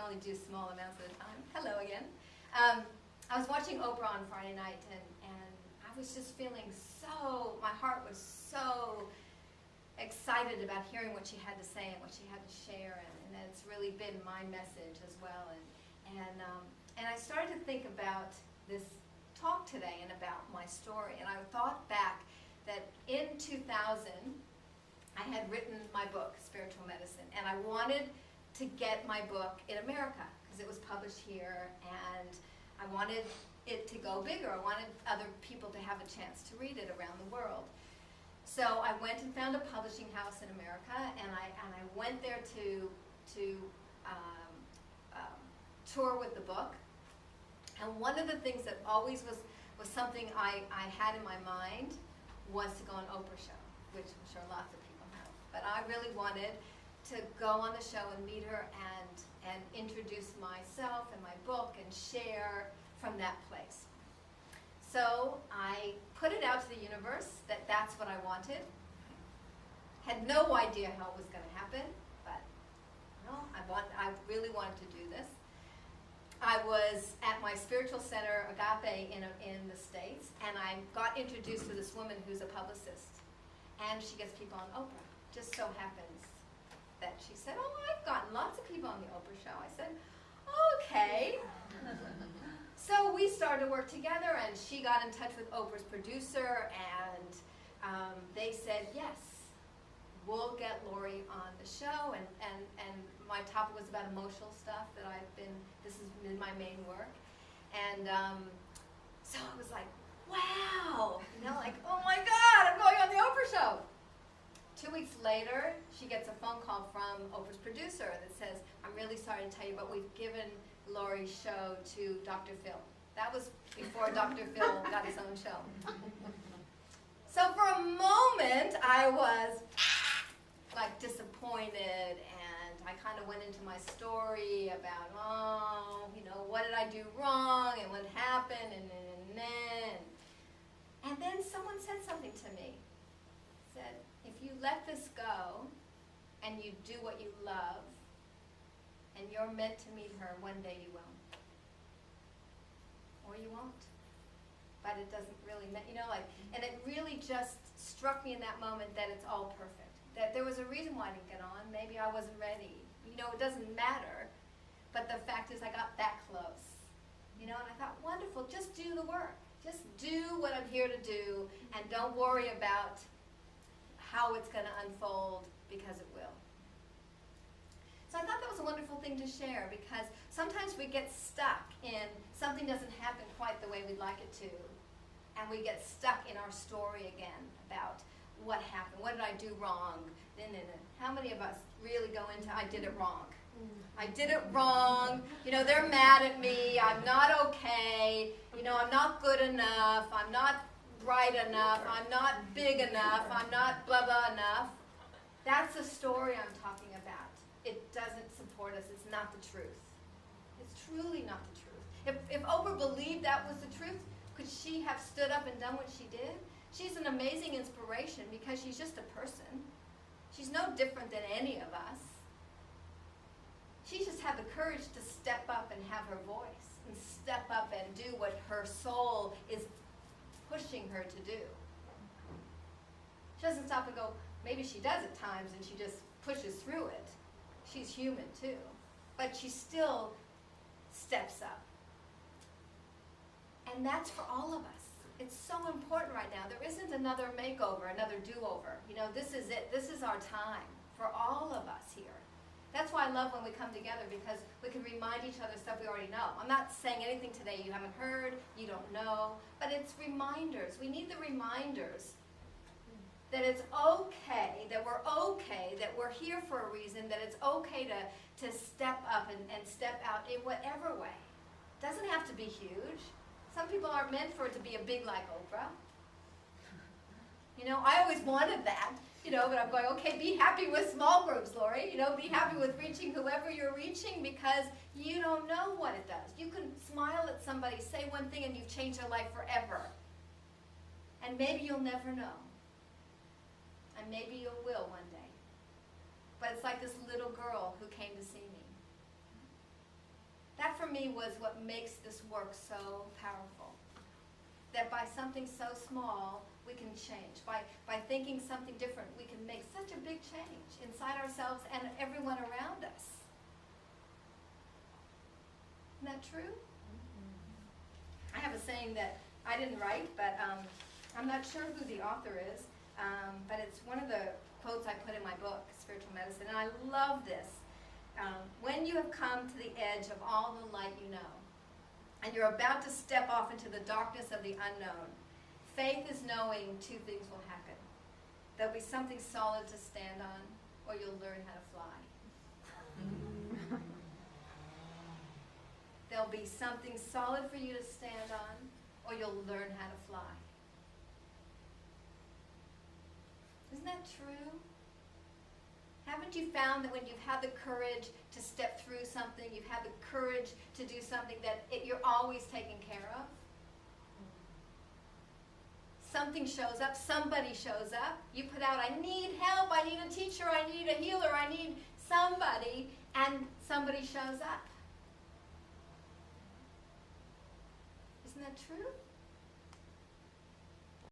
can only do small amounts at a time. Hello again. I was watching Oprah on Friday night, and I was just feeling so, my heart was so excited about hearing what she had to say and what she had to share, and it's really been my message as well. And I started to think about this talk today and about my story, and I thought back that in 2000, I had written my book, Spiritual Medicine, and I wanted to get my book in America because it was published here, and I wanted it to go bigger. I wanted other people to have a chance to read it around the world. So I went and found a publishing house in America, and I went there to tour with the book. And one of the things that always was something I had in my mind was to go on Oprah's show, which I'm sure lots of people have. But I really wanted to go on the show and meet her and introduce myself and my book and share from that place. So I put it out to the universe that that's what I wanted. Had no idea how it was going to happen, but I really wanted to do this. I was at my spiritual center, Agape, in the States, and I got introduced to this woman who's a publicist, and she gets people on Oprah. Just so happens that she said, "Oh, I've gotten lots of people on the Oprah show." I said, "Okay." So we started to work together, and she got in touch with Oprah's producer, and they said, "Yes, we'll get Laurie on the show." And my topic was about emotional stuff that this has been my main work. And so I was like, wow, like, oh my God, I'm going on the Oprah show. 2 weeks later, she gets a phone call from Oprah's producer that says, "I'm really sorry to tell you, but we've given Laurie's show to Dr. Phil." That was before Dr. Phil got his own show. So for a moment, I was like disappointed, and I kind of went into my story about, what did I do wrong, and what happened, and then someone said something to me. Said, "If you let this go, and you do what you love, and you're meant to meet her, one day you will. Or you won't." But it doesn't really, and it really just struck me in that moment that it's all perfect. That there was a reason why I didn't get on. Maybe I wasn't ready. It doesn't matter. But the fact is I got that close. And I thought, wonderful, just do the work. Just do what I'm here to do, and don't worry about how it's going to unfold, because it will. So I thought that was a wonderful thing to share, because sometimes we get stuck in something doesn't happen quite the way we'd like it to, and we get stuck in our story again about what happened, what did I do wrong, how many of us really go into I did it wrong. I did it wrong, they're mad at me, I'm not okay, I'm not good enough, I'm not bright enough, I'm not big enough, I'm not blah blah enough. That's the story I'm talking about. It doesn't support us. It's not the truth. It's truly not the truth. If Oprah believed that was the truth, could she have stood up and done what she did? She's an amazing inspiration because she's just a person. She's no different than any of us. She just had the courage to step up and have her voice, and step up and do what her soul is pushing her to do. She doesn't stop and go, maybe she does at times and she just pushes through it. She's human too. But she still steps up. And that's for all of us. It's so important right now. There isn't another makeover, another do-over. This is it. This is our time for all of us here. That's why I love when we come together, because we can remind each other stuff we already know. I'm not saying anything today you haven't heard, you don't know, but it's reminders. We need the reminders that it's okay, that we're here for a reason, that it's okay to step up and step out in whatever way. It doesn't have to be huge. Some people aren't meant for it to be a big like Oprah. I always wanted that, but I'm going, okay, be happy with small groups, Laurie. Be happy with reaching whoever you're reaching, because you don't know what it does. You can smile at somebody, say one thing, and you've changed their life forever. And maybe you'll never know. And maybe you will one day. But it's like this little girl who came to see me. me was what makes this work so powerful. That by something so small, we can change. By thinking something different, we can make such a big change inside ourselves and everyone around us. Isn't that true? I have a saying that I didn't write, but I'm not sure who the author is, but it's one of the quotes I put in my book, Spiritual Medicine, and I love this. When you have come to the edge of all the light you know, and you're about to step off into the darkness of the unknown, faith is knowing two things will happen. There'll be something solid to stand on, or you'll learn how to fly. There'll be something solid for you to stand on, or you'll learn how to fly. Isn't that true? Haven't you found that when you've had the courage to step through something, you've had the courage to do something, that you're always taken care of? Something shows up, somebody shows up, you put out, I need help, I need a teacher, I need a healer, I need somebody, and somebody shows up. Isn't that true?